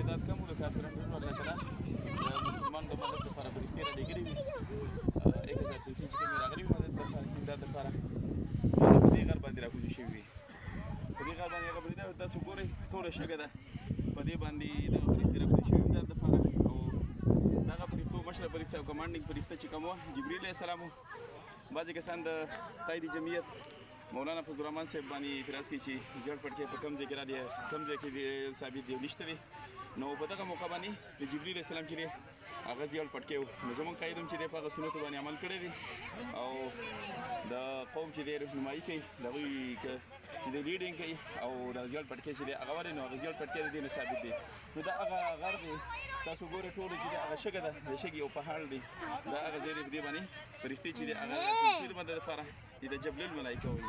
تعداد کم و د کافرانو الله تعالی مسلمان د مدد لپاره فرښتې رالیږلي وي 1000 چې کومې راغلي وي مدد لپاره امداد لپاره په دې غر باندې راکوزي شوي وي په دې غر باندې هغه بریده تاسو ګورئ ټوله شګه ده په دې باندې دغه فرښتې راکوزي شوي امداد لپاره او دغه فرښتو مشره فرښته او کمانډینګ فرښته چې کوم وه جبرائیل علیه السلام و بعضې کسان د تایید جمعیت مولانا فضل الرحمن صاحب باندې اعتراض کوي چې زیړ پټکی په کوم ځای کې راغلی کوم ځای کې ثابت دی نشته دی نو په دغه موقع باندې د جبرائیل علیه السلام چې دی هغه زیړ پټکی و نو زموږ قاید هم چې دی په هغه سنتو باندې عمل کړی دی او د قوم چې دی رهنمایي کوي د هغوی چې دی لیډینګ کوي او د زیړ پټکی چې دی هغه ولې نو هغه زیړ پټکی د دې نه ثابت دی نو دا هغه غر دی تاسو ګورئ ټولو چې دی هغه شګه ده د شګې یو پهاړ دی دا هغه ځای دی په دې باندې فرښتې چې دی هغه د مدد لپاره د جبل الملایکه وایي